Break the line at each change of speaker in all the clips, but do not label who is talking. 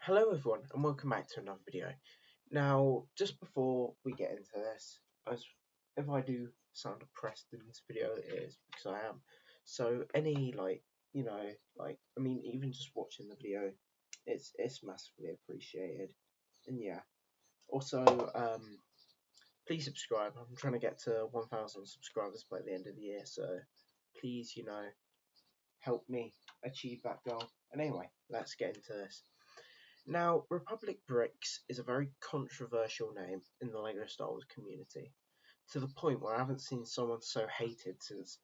Hello everyone and welcome back to another video. Now, just before we get into this, as if I do sound depressed in this video, it is because I am. So any even just watching the video, it's massively appreciated. And yeah, also please subscribe. I'm trying to get to 1,000 subscribers by the end of the year, so please help me achieve that goal. And anyway, let's get into this. Now, Republic Bricks is a very controversial name in the LEGO Star Wars community, to the point where I haven't seen someone so hated since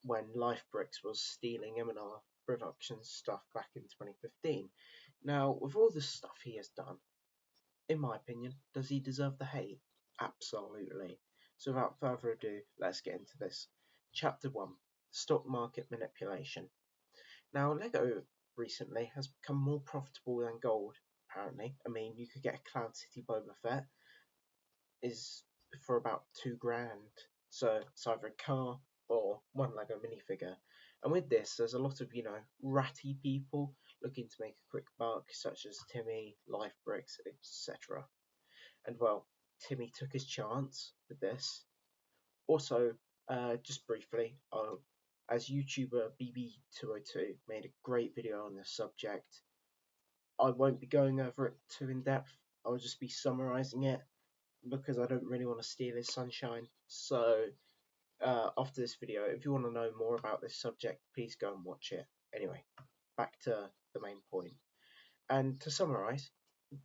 when Life Bricks was stealing M&R Productions stuff back in 2015. Now, with all the stuff he has done, in my opinion, does he deserve the hate? Absolutely. So without further ado, let's get into this. Chapter 1. Stock Market Manipulation. Now, Lego recently has become more profitable than gold, apparently. I mean, you could get a Cloud City Boba Fett is for about £2 grand. So it's either a car or one Lego minifigure. And with this, there's a lot of, ratty people looking to make a quick buck, such as Timmy, Life Bricks, etc. And well, Timmy took his chance with this. Also, just briefly, as YouTuber BB202 made a great video on this subject. I won't be going over it too in depth. I'll just be summarizing it because I don't really want to steal his sunshine. So, after this video, if you want to know more about this subject, please go and watch it. Anyway, back to the main point. And to summarize,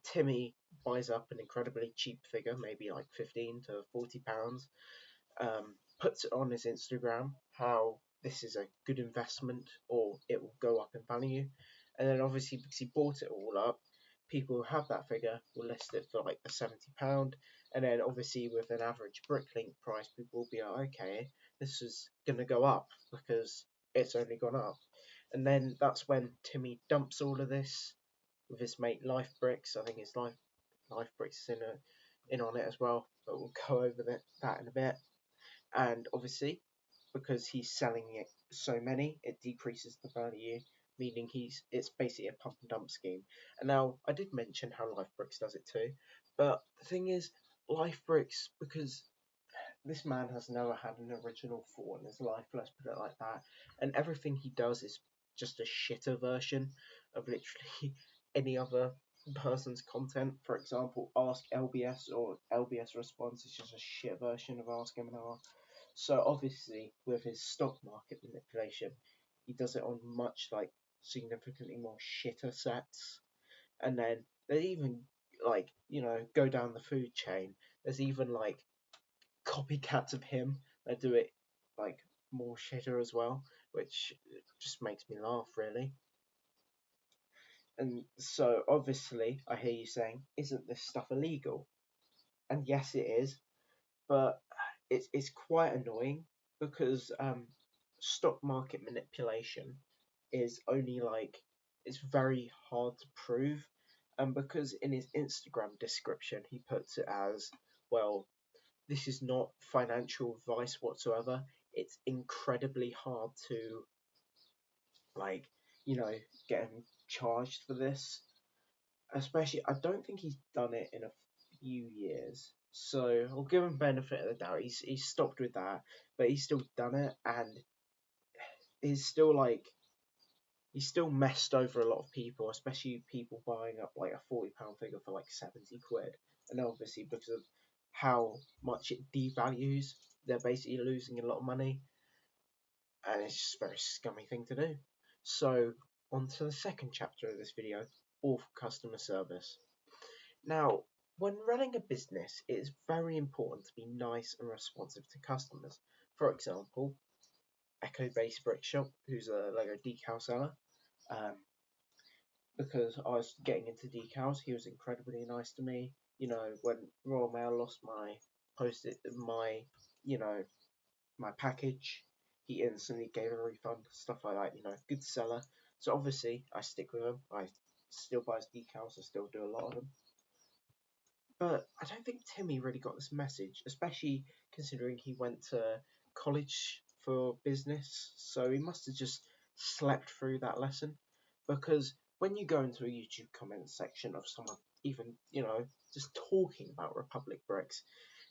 Timmy buys up an incredibly cheap figure, maybe like £15 to £40, puts it on his Instagram how this is a good investment or it will go up in value. And then obviously because he bought it all up, people who have that figure will list it for like a £70. And then obviously with an average Bricklink price, people will be like, okay, this is gonna go up because it's only gone up. And then that's when Timmy dumps all of this with his mate Life Bricks. I think his Life Bricks is in on it as well, but we'll go over that in a bit. And obviously, because he's selling it so many, it decreases the value, meaning it's basically a pump and dump scheme. And now I did mention how LifeBricks does it too, but the thing is, LifeBricks, because this man has never had an original thought in his life, let's put it like that, and everything he does is just a shitter version of literally any other person's content. For example, Ask LBS or LBS Response is just a shit version of Ask M&R. So obviously, with his stock market manipulation, he does it on much significantly more shitter sets. And then they even go down the food chain. There's even copycats of him that do it like more shitter as well, which just makes me laugh really. And so obviously, I hear you saying, isn't this stuff illegal? And yes, it is, but it's quite annoying because stock market manipulation is only it's very hard to prove, and because in his Instagram description he puts it as, well, this is not financial advice whatsoever. It's incredibly hard to like get him charged for this. Especially, I don't think he's done it in a few years, so I'll give him benefit of the doubt. He's stopped with that, but he's still done it, and he's still messed over a lot of people, especially people buying up like a £40 figure for like 70 quid, and obviously because of how much it devalues, they're basically losing a lot of money, and it's just a very scummy thing to do. So on to the second chapter of this video, awful customer service. Now, when running a business, it is very important to be nice and responsive to customers. For example, Echo Base Brick Shop, who's a Lego decal seller. Because I was getting into decals, he was incredibly nice to me. When Royal Mail lost my package, he instantly gave a refund, stuff like that. Good seller. So obviously, I stick with him. I still buy his decals. I still do a lot of them. But I don't think Timmy really got this message, especially considering he went to college for business, so he must have just slept through that lesson. Because when you go into a YouTube comment section of someone even, just talking about Republic Bricks,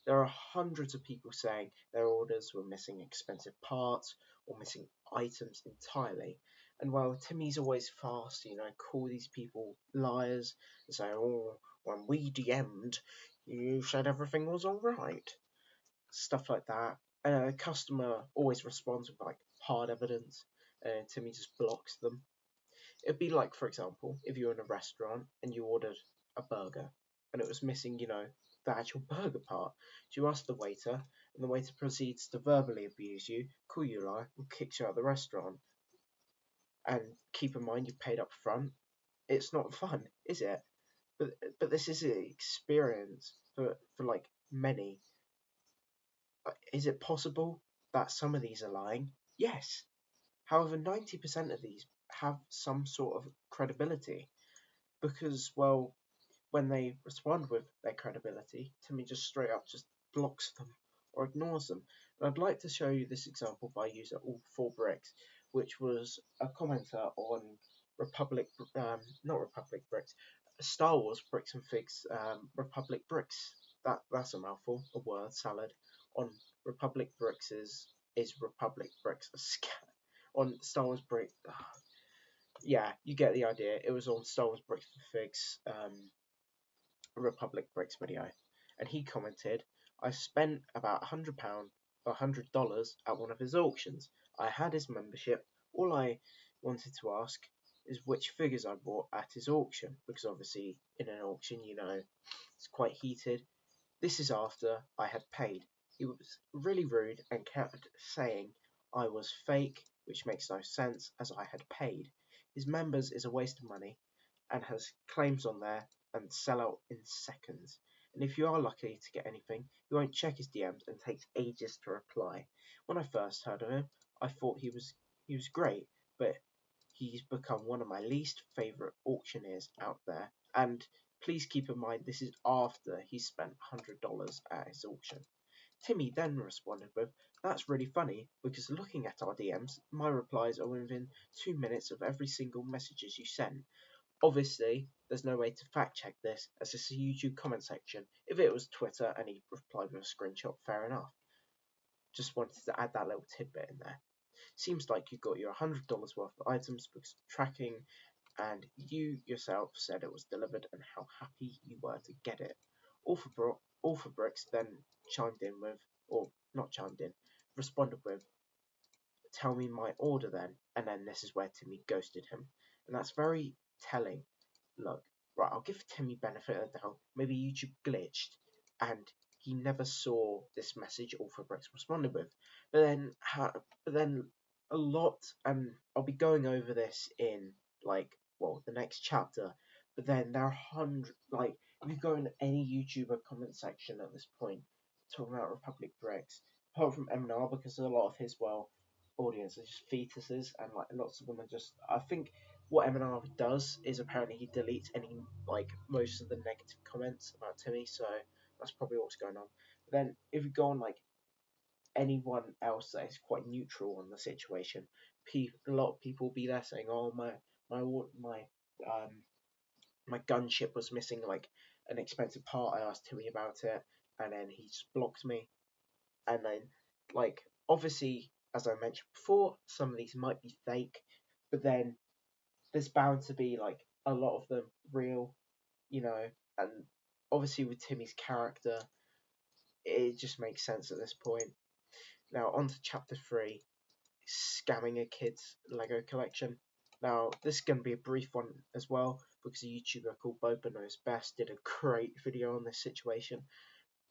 there are hundreds of people saying their orders were missing expensive parts or missing items entirely. And while Timmy's always fast, call these people liars and say, oh, when we DM'd, you said everything was alright. Stuff like that. A customer always responds with like hard evidence, and Timmy just blocks them. It'd be like, for example, if you were in a restaurant and you ordered a burger and it was missing, the actual burger part. So you ask the waiter, and the waiter proceeds to verbally abuse you, call you a liar, and kicks you out of the restaurant. And keep in mind, you paid up front. It's not fun, is it? But this is an experience for like many. Is it possible that some of these are lying? Yes. However, 90% of these have some sort of credibility because, well, when they respond with their credibility, Timmy just straight up just blocks them or ignores them. And I'd like to show you this example by user All Four Bricks, which was a commenter on not Republic Bricks, Star Wars Bricks and Figs, Republic Bricks. That's a mouthful, a word salad. On Republic Bricks is Republic Bricks on Star Wars Brick. Yeah, you get the idea. It was on Star Wars Bricks and Figs. Republic Bricks video, and he commented, I spent about £100 or $100 at one of his auctions. I had his membership. All I wanted to ask is which figures I bought at his auction, because obviously in an auction, it's quite heated. This is after I had paid. He was really rude and kept saying I was fake, which makes no sense as I had paid. His members is a waste of money and has claims on there and sell out in seconds. And if you are lucky to get anything, he won't check his DMs and takes ages to reply. When I first heard of him, I thought he was great, but he's become one of my least favourite auctioneers out there. And please keep in mind this is after he spent $100 at his auction. Timmy then responded with, that's really funny because looking at our DMs, my replies are within 2 minutes of every single messages you sent. Obviously, there's no way to fact check this as it's a YouTube comment section. If it was Twitter and he replied with a screenshot, fair enough. Just wanted to add that little tidbit in there. Seems like you got your $100 worth of items because of tracking, and you yourself said it was delivered and how happy you were to get it. All for Bricks then chimed in with, or not chimed in, responded with, tell me my order then, and then this is where Timmy ghosted him. And that's very telling. Look, right, I'll give Timmy benefit of the doubt. Maybe YouTube glitched and he never saw this message All for Bricks responded with. But then a lot, and I'll be going over this in the next chapter. But then there are hundreds, if you go in any YouTuber comment section at this point talking about Republic Bricks, apart from MNR, because a lot of his audience are just fetuses, and lots of them are just. I think what MNR does is apparently he deletes any most of the negative comments about Timmy, so that's probably what's going on. But then if you go on anyone else that is quite neutral on the situation, a lot of people will be there saying, "Oh my gunship was missing an expensive part. I asked Timmy about it, and then he just blocked me." And then obviously, as I mentioned before, some of these might be fake, but then there's bound to be a lot of them real, and obviously with Timmy's character, it just makes sense at this point. Now on to chapter 3, scamming a kid's Lego collection. Now this is going to be a brief one as well because a YouTuber called Boba Knows Best did a great video on this situation,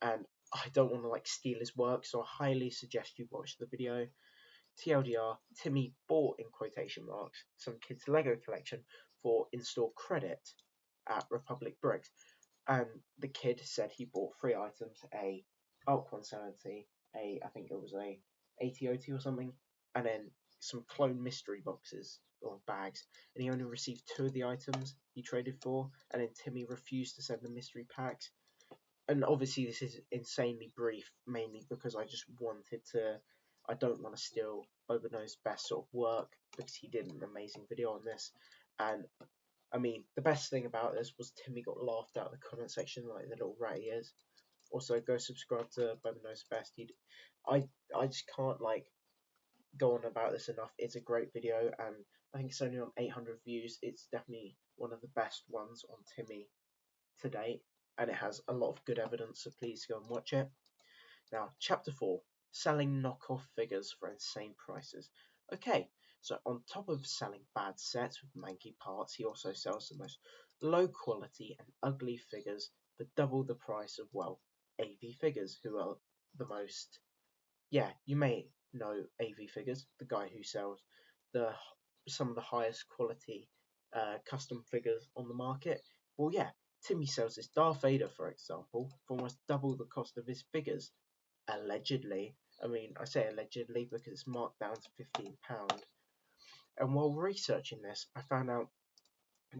and I don't want to steal his work, so I highly suggest you watch the video. TLDR, Timmy bought, in quotation marks, some kid's Lego collection for in-store credit at Republic Bricks, and the kid said he bought 3 items, a ARC 170, I think it was a ATOT or something, and then some clone mystery boxes or bags, and he only received 2 of the items he traded for, and then Timmy refused to send the mystery packs. And obviously this is insanely brief, mainly because I don't want to steal Boba Knows Best sort of work, because he did an amazing video on this, and I mean, the best thing about this was Timmy got laughed out of the comment section like the little rat he is. Also, go subscribe to Bubba Knows Best. I just can't like go on about this enough. It's a great video, and I think it's only on 800 views. It's definitely one of the best ones on Timmy to date, and it has a lot of good evidence, so please go and watch it. Now, Chapter 4, selling knockoff figures for insane prices. Okay, so on top of selling bad sets with manky parts, he also sells the most low quality and ugly figures for double the price of, well, AV figures, who are the most, yeah, you may know AV figures, the guy who sells the some of the highest quality custom figures on the market. Well, yeah, Timmy sells this Darth Vader, for example, for almost double the cost of his figures, allegedly. I mean, I say allegedly because it's marked down to £15. And while researching this, I found out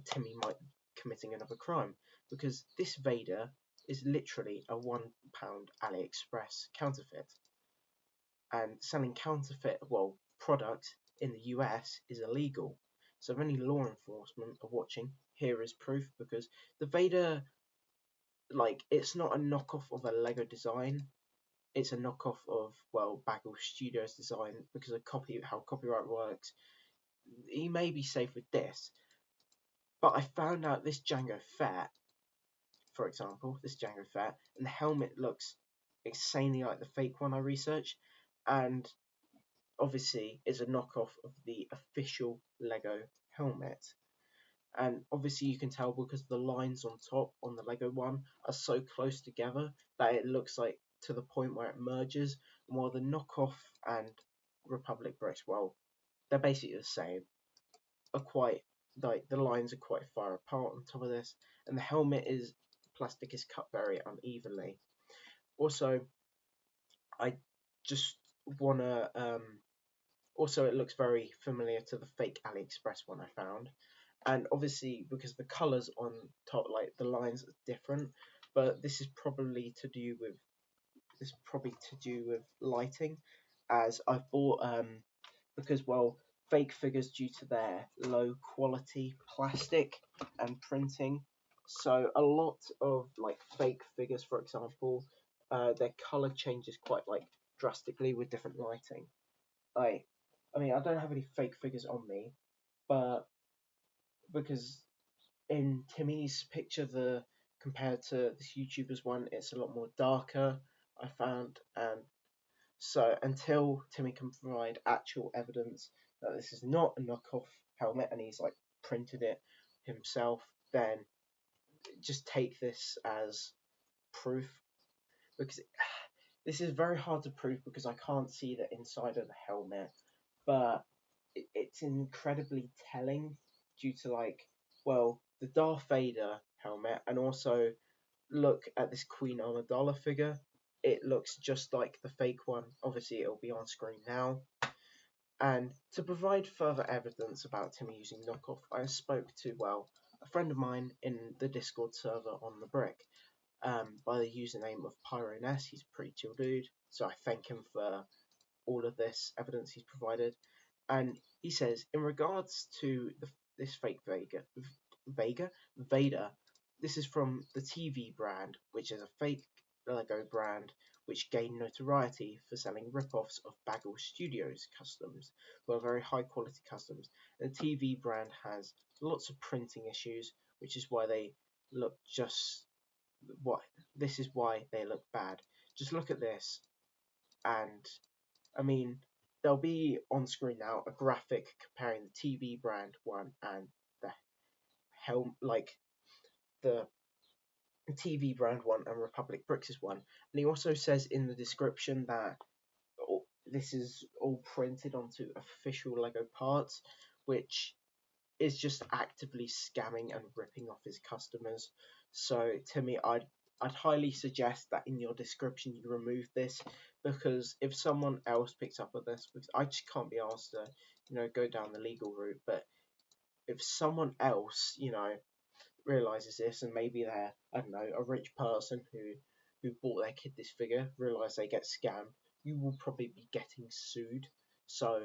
Timmy might be committing another crime, because this Vader is literally a £1 AliExpress counterfeit. And selling counterfeit, well, products in the US is illegal. So if any law enforcement are watching, here is proof, because the Vader, like, it's not a knockoff of a Lego design. It's a knockoff of, well, Bagel Studios design, because of how copyright works. He may be safe with this, but I found out this Jango Fett, for example, and the helmet looks insanely like the fake one I researched, and obviously it's a knockoff of the official Lego helmet. And obviously you can tell because the lines on top on the Lego one are so close together that it looks like to the point where it merges, while the knockoff and Republic bricks, well, they're basically the same, are quite, like, the lines are quite far apart on top of this, and the helmet is, plastic is cut very unevenly. Also, I just wanna also, it looks very familiar to the fake AliExpress one I found. And obviously, because the colours on top, like the lines are different, but this is probably to do with lighting, as I've bought because, well, fake figures due to their low quality plastic and printing. So a lot of like fake figures, for example, their color changes quite like drastically with different lighting. Like, I mean, I don't have any fake figures on me, but because in Timmy's picture, the compared to this YouTuber's one, it's a lot more darker, I found, and so until Timmy can provide actual evidence that this is not a knockoff helmet and he's like printed it himself, then just take this as proof, because this is very hard to prove because I can't see the inside of the helmet, but it's incredibly telling due to, like, well, the Darth Vader helmet, and also look at this Queen Amidala figure. It looks just like the fake one. Obviously, it'll be on screen now. And to provide further evidence about Timmy using knockoff, I spoke to, well, a friend of mine in the Discord server on the Brick, by the username of PyroNess. He's a pretty chill dude, so I thank him for all of this evidence he's provided. And he says, in regards to this fake Vader, this is from the TV brand, which is a fake Lego brand which gained notoriety for selling rip-offs of Bagel Studios customs, who are very high quality customs. And the TV brand has lots of printing issues, which is why they look just what this is why they look bad. Just look at this, and I mean, there'll be on screen now a graphic comparing the TV brand one and the like the TV brand one and Republic Bricks one. And he also says in the description that this is all printed onto official Lego parts, which is just actively scamming and ripping off his customers. So to me, I'd highly suggest that in your description you remove this, because if someone else picks up on this, because I just can't be asked to, go down the legal route, but if someone else, realizes this, and maybe they're, I don't know, a rich person who bought their kid this figure, realize they get scammed, you will probably be getting sued. So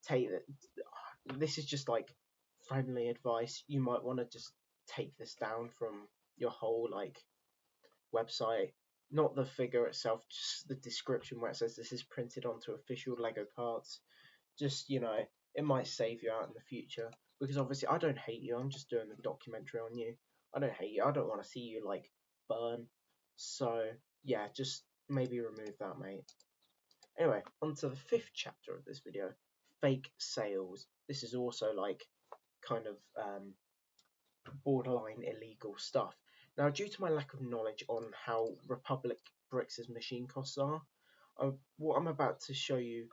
take that. This is just like friendly advice. You might want to just take this down from your whole like website, not the figure itself, just the description where it says this is printed onto official Lego parts. Just, it might save you out in the future, because obviously I don't hate you. I'm just doing a documentary on you. I don't hate you. I don't want to see you like burn. So yeah, just maybe remove that, mate. Anyway, on to the fifth chapter of this video, fake sales. This is also like kind of borderline illegal stuff. Now, due to my lack of knowledge on how Republic Bricks' machine costs are, what I'm about to show you,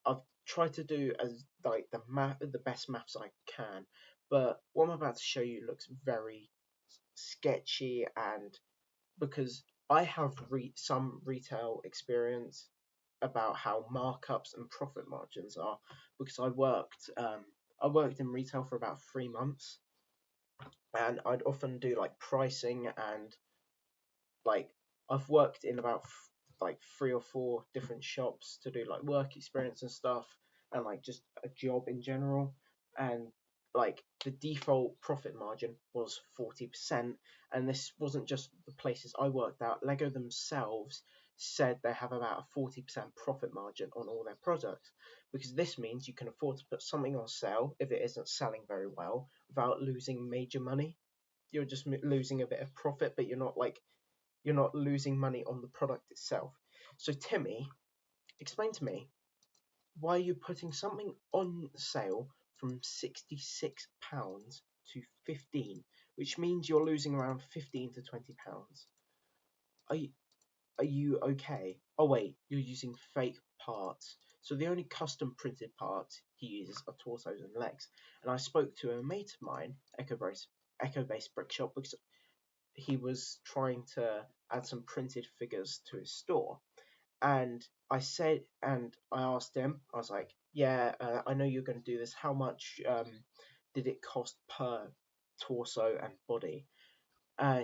I've tried to do as like the best maths I can, but what I'm about to show you looks very sketchy, and because I have some retail experience about how markups and profit margins are, because I worked in retail for about 3 months, and I'd often do like pricing, and like I've worked in about like 3 or 4 different shops to do like work experience and stuff, and like just a job in general. And like the default profit margin was 40%, and this wasn't just the places I worked at. Lego themselves said they have about a 40% profit margin on all their products, because this means you can afford to put something on sale if it isn't selling very well without losing major money. You're just losing a bit of profit, but you're not losing money on the product itself. So Timmy, explain to me, why are you putting something on sale from £66 to 15, which means you're losing around £15 to £20. Are you, are you okay? Oh wait, you're using fake parts. So the only custom printed parts he uses are torsos and legs. And I spoke to a mate of mine, Echo Based Brick Shop, because he was trying to add some printed figures to his store. And I asked him, I was like, yeah, I know you're going to do this. How much did it cost per torso and body?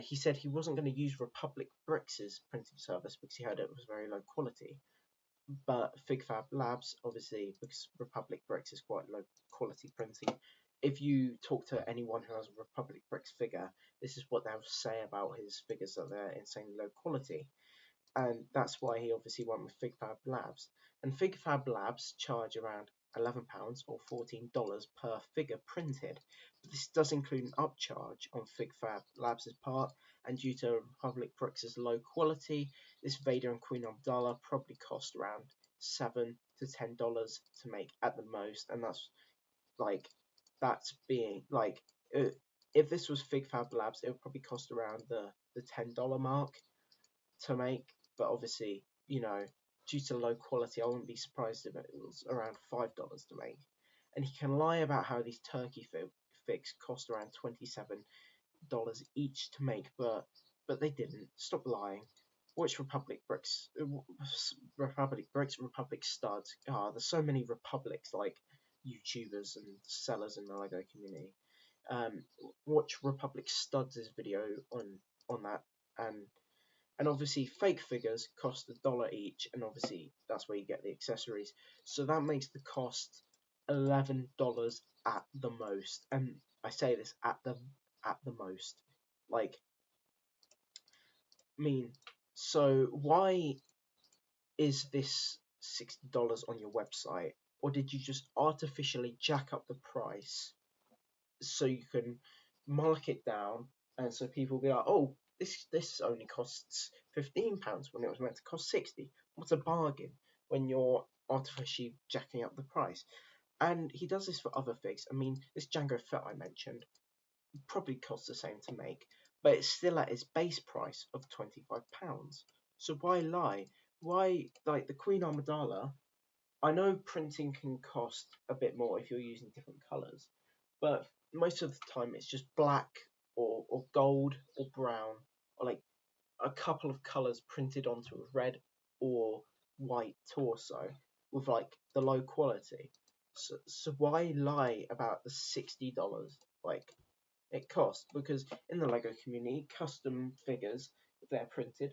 He said he wasn't going to use Republic Bricks' printing service because he heard it was very low quality. But FigFab Labs, obviously, because Republic Bricks is quite low quality printing, if you talk to anyone who has a Republic Bricks figure, this is what they'll say about his figures, that they're insanely low quality. And that's why he obviously went with FigFab Labs. And FigFab Labs charge around £11 or $14 per figure printed. But this does include an upcharge on FigFab Labs' part, and due to Republic Bricks' low quality, this Vader and Queen Amidala probably cost around $7 to $10 to make at the most, and that's being like, if this was FigFab Labs, it would probably cost around the $10 mark to make. But obviously, due to low quality, I wouldn't be surprised if it was around $5 to make. And he can lie about how these turkey figs cost around $27 each to make, but they didn't. Stop lying. Watch Republic Bricks, Republic Studs. There's so many Republics, like YouTubers and sellers in the Lego community. Watch Republic Studs' video on that, and obviously fake figures cost $1 each, and obviously that's where you get the accessories. So that makes the cost $11 at the most, and I say this at the most. Like, so why is this $60 on your website, or did you just artificially jack up the price so you can mark it down, and so people will be like, oh, this only costs £15 when it was meant to cost 60. What a bargain, when you're artificially jacking up the price. And he does this for other figs. This Django Fett I mentioned probably costs the same to make, but it's still at its base price of £25. So why lie? Why, like the Queen Amidala, I know printing can cost a bit more if you're using different colours, but most of the time it's just black or gold or brown, or like a couple of colours printed onto a red or white torso with like the low quality. So why lie about the $60 like it costs? Because in the Lego community, custom figures, if they're printed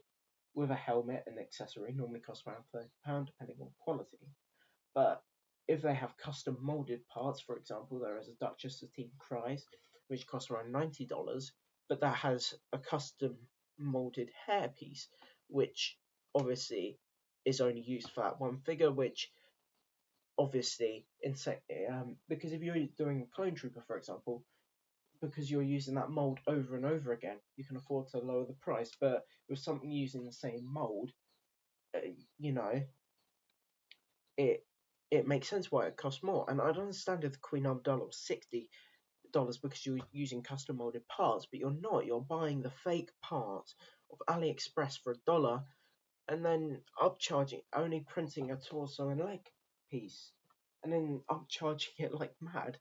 with a helmet and accessory, normally cost around £30 depending on quality. But if they have custom molded parts, for example, there is a Duchess Satine Cries, which costs around $90, but that has a custom molded hairpiece, which obviously is only used for that one figure, which obviously, because if you're doing a clone trooper, for example, because you're using that mold over and over again, you can afford to lower the price. But with something using the same mold, uh, you know, it it makes sense why it costs more. And I don't understand if the Queen Amidala was $60 because you're using custom molded parts, but you're not. You're buying the fake parts of AliExpress for $1 and then upcharging, only printing a torso and leg piece, and then upcharging it like mad.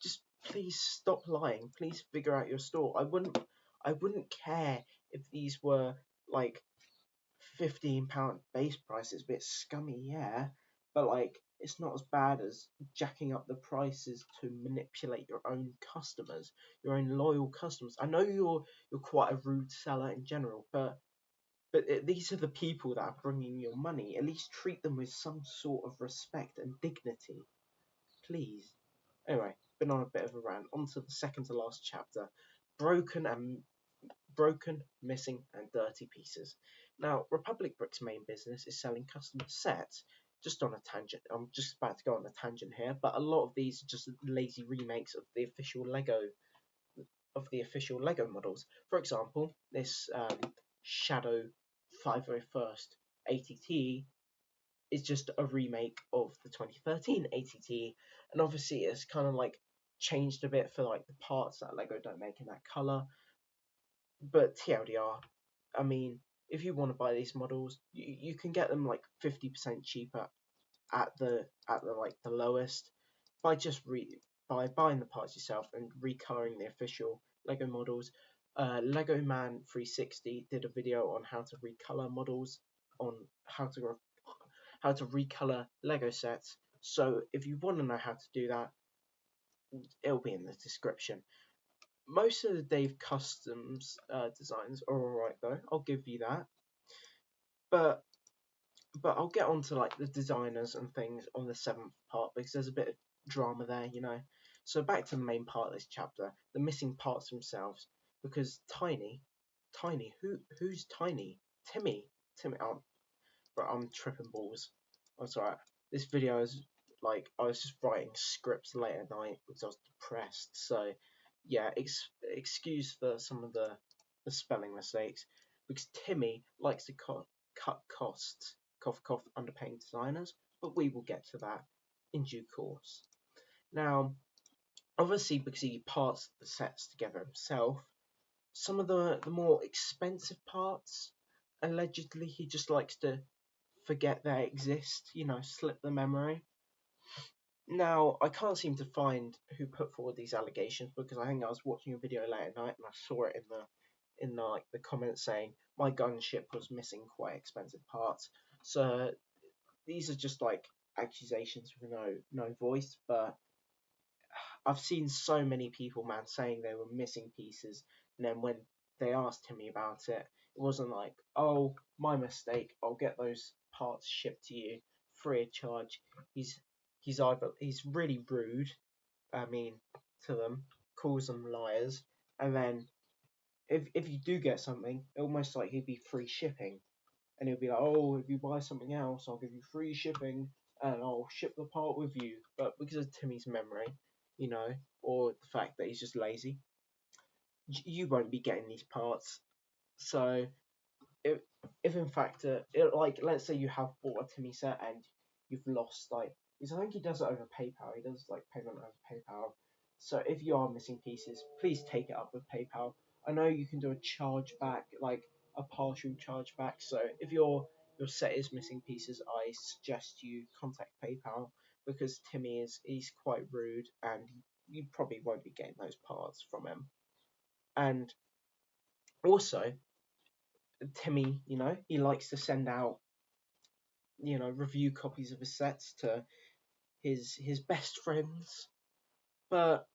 Just please stop lying. Please figure out your store. I wouldn't care if these were like £15 base price. It's a bit scummy, yeah, but like it's not as bad as jacking up the prices to manipulate your own customers, your own loyal customers. I know you're quite a rude seller in general, but these are the people that are bringing your money. At least treat them with some sort of respect and dignity, please. Anyway, been on a bit of a rant. On to the second to last chapter: broken and broken, missing, and dirty pieces. Now, Republic Brick's main business is selling custom sets. Just on a tangent, I'm just about to go on a tangent here, but a lot of these are just lazy remakes of the official Lego models. For example, this Shadow 501st ATT is just a remake of the 2013 ATT, and obviously it's kind of like changed a bit for like the parts that Lego don't make in that color. But TLDR, I mean, if you want to buy these models, you can get them like 50% cheaper at the like the lowest by by buying the parts yourself and recoloring the official Lego models. Lego Man 360 did a video on how to recolor models, on how to recolor Lego sets. So if you want to know how to do that, it'll be in the description. Most of the Dave Customs designs are alright though, I'll give you that. But I'll get onto like the designers and things on the seventh part because there's a bit of drama there, you know. So back to the main part of this chapter, the missing parts themselves. Because who's Tiny? Timmy. But I'm tripping balls. That's alright. This video is like I was just writing scripts late at night because I was depressed. So yeah, excuse for some of the spelling mistakes because Timmy likes to cut costs. Cough cough, underpaying designers. But we will get to that in due course. Now, obviously, because he parts the sets together himself, some of the more expensive parts, allegedly, he just likes to forget they exist, slip the memory. Now, I can't seem to find who put forward these allegations because I think I was watching a video late at night and I saw it in like the comments saying my gunship was missing quite expensive parts. So these are just like accusations with no voice, but I've seen so many people, man, saying they were missing pieces, and then when they asked Timmy about it, it wasn't like, oh, my mistake, I'll get those parts shipped to you free of charge. He's really rude, I mean, to them, calls them liars, and then if you do get something, almost like he'd be free shipping, and he'll be like, oh, if you buy something else, I'll give you free shipping, and I'll ship the part with you. But because of Timmy's memory, or the fact that he's just lazy, you won't be getting these parts. So if in fact, like let's say you have bought a Timmy set and you've lost like, because I think he does it over PayPal. He does like payment over PayPal. So if you are missing pieces, please take it up with PayPal. I know you can do a chargeback, like a partial chargeback. So if your set is missing pieces, I suggest you contact PayPal because he's quite rude and you probably won't be getting those parts from him. And also, Timmy, he likes to send out, review copies of his sets to his best friends. But,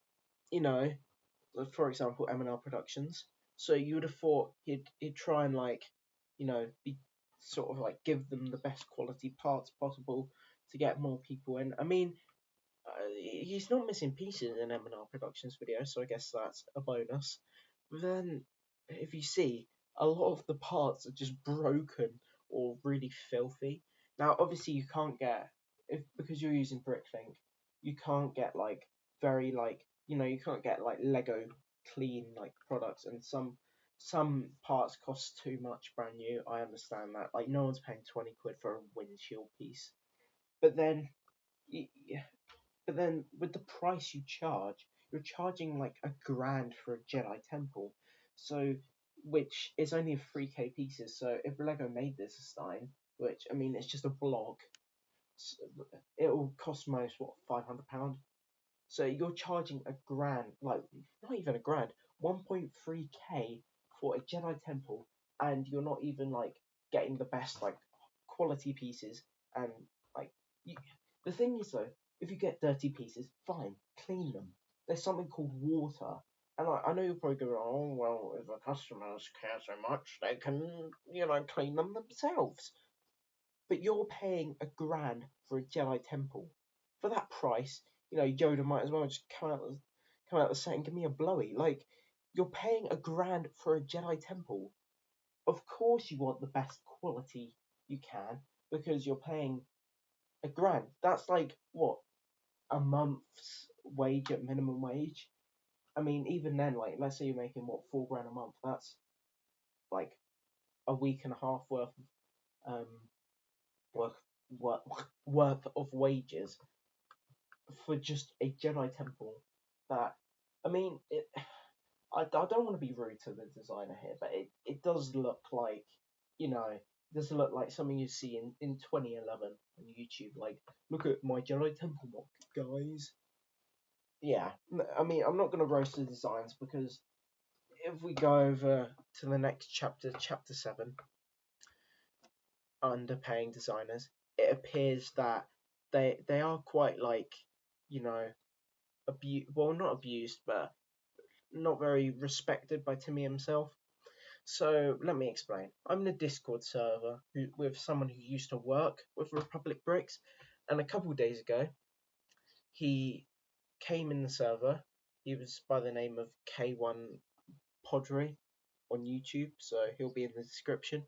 for example, M&R Productions. So you would have thought he'd try and like, be sort of like give them the best quality parts possible to get more people in. I mean, he's not missing pieces in M&R Productions video, so I guess that's a bonus. But then, if you see, a lot of the parts are just broken or really filthy. Now, obviously, you can't get because you're using Bricklink, you can't get like very like you can't get like Lego clean like products, and some parts cost too much brand new. I understand that. Like no one's paying 20 quid for a windshield piece, but then. y- but then with the price you charge, you're charging like a grand for a Jedi temple. So which is only 3K pieces. So if Lego made this a Stein, which I mean it's just a block, it'll cost most what £500. So you're charging a grand, like not even a grand, 1.3K for a Jedi temple, and you're not even like getting the best like quality pieces. And like you, the thing is though, if you get dirty pieces, fine, clean them. There's something called water, and I know you're probably going, oh well, if the customers care so much, they can clean them themselves. But you're paying a grand for a Jedi temple. For that price, Yoda might as well just come out the set and give me a blowy. Like, you're paying a grand for a Jedi temple. Of course you want the best quality you can, because you're paying a grand. That's like what, a month's wage at minimum wage? I mean, even then, like let's say you're making what, 4 grand a month, that's like a week and a half um worth worth, worth of wages for just a Jedi temple. That I mean, I don't want to be rude to the designer here, but it does look like it does look like something you see in 2011 on YouTube. Like, look at my Jedi temple mock, guys. Yeah, I mean, I'm not gonna roast the designs because if we go over to the next chapter, chapter 7, underpaying designers, it appears that they are quite like you know well, not abused, but not very respected by Timmy himself. So let me explain. I'm in a Discord server with someone who used to work with Republic Bricks, and a couple of days ago, he came in the server. He was by the name of K1 Podry on YouTube, so he'll be in the description.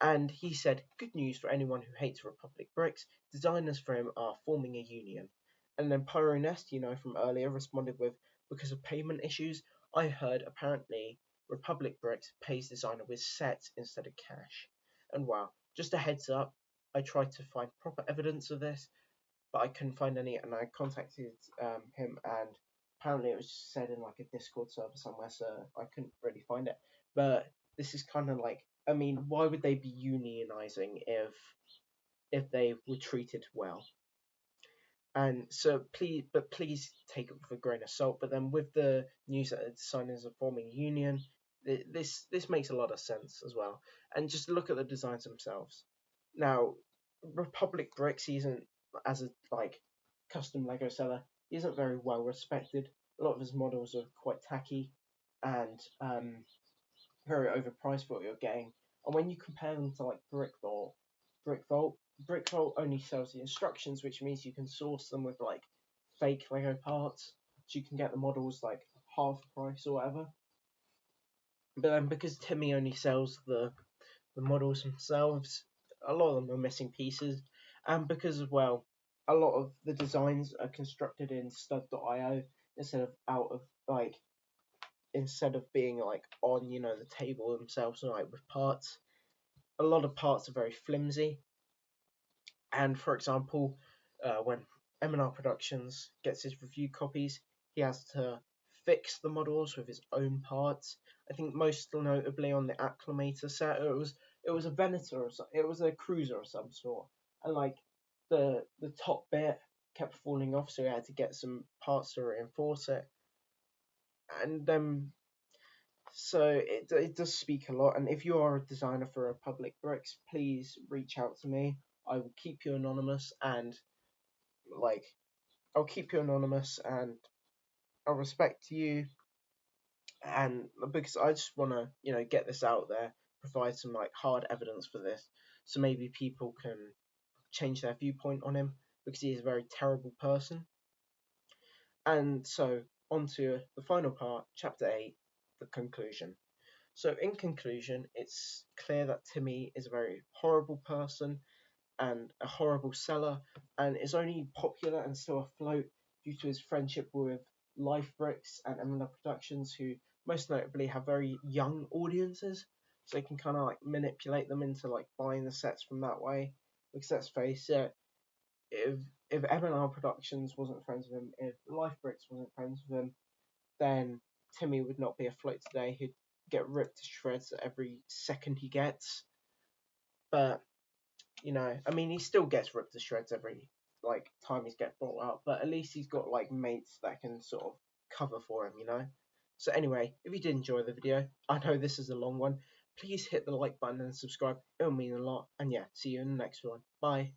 And he said, good news for anyone who hates Republic Bricks, designers for him are forming a union. And then Pyronest, from earlier, responded with, because of payment issues, I heard apparently Republic Bricks pays designer with sets instead of cash. And wow, just a heads up, I tried to find proper evidence of this, but I couldn't find any, and I contacted him, and apparently it was said in like a Discord server somewhere, so I couldn't really find it. But this is kind of like, I mean, why would they be unionizing if they were treated well? And so please take it with a grain of salt. But then with the news that the designers are forming a union, this makes a lot of sense as well. And just look at the designs themselves. Now, Republic Bricks isn't, as a like custom Lego seller, he isn't very well respected. A lot of his models are quite tacky and very overpriced for what you're getting. And when you compare them to like Brick Vault, Brick Vault only sells the instructions, which means you can source them with like fake Lego parts, so you can get the models like half price or whatever. But then because Timmy only sells the models themselves, a lot of them are missing pieces, and because as well, a lot of the designs are constructed in stud.io instead of instead of being like on the table themselves, like with parts. A lot of parts are very flimsy, and for example, when M&R Productions gets his review copies, he has to fix the models with his own parts. I think most notably on the Acclimator set, it was a Venator or it was a cruiser of some sort, and like the top bit kept falling off, so he had to get some parts to reinforce it. And so it does speak a lot. And if you are a designer for Republic Bricks, please reach out to me. I will keep you anonymous, and like I'll keep you anonymous, and I'll respect you. And because I just want to get this out there, provide some like hard evidence for this, so maybe people can change their viewpoint on him because he is a very terrible person. And so, on to the final part, chapter 8, the conclusion. So, in conclusion, it's clear that Timmy is a very horrible person and a horrible seller, and is only popular and still afloat due to his friendship with Life Bricks and Emina Productions, who most notably have very young audiences, so they can kind of like manipulate them into like buying the sets from that way. Because let's face it, if M&R Productions wasn't friends with him, if Life Bricks wasn't friends with him, then Timmy would not be afloat today. He'd get ripped to shreds every second he gets. But you know, I mean, he still gets ripped to shreds every like time he's get brought up, but at least he's got like mates that can sort of cover for him, you know. So anyway, if you did enjoy the video, I know this is a long one, please hit the like button and subscribe. It'll mean a lot. And yeah, see you in the next one. Bye.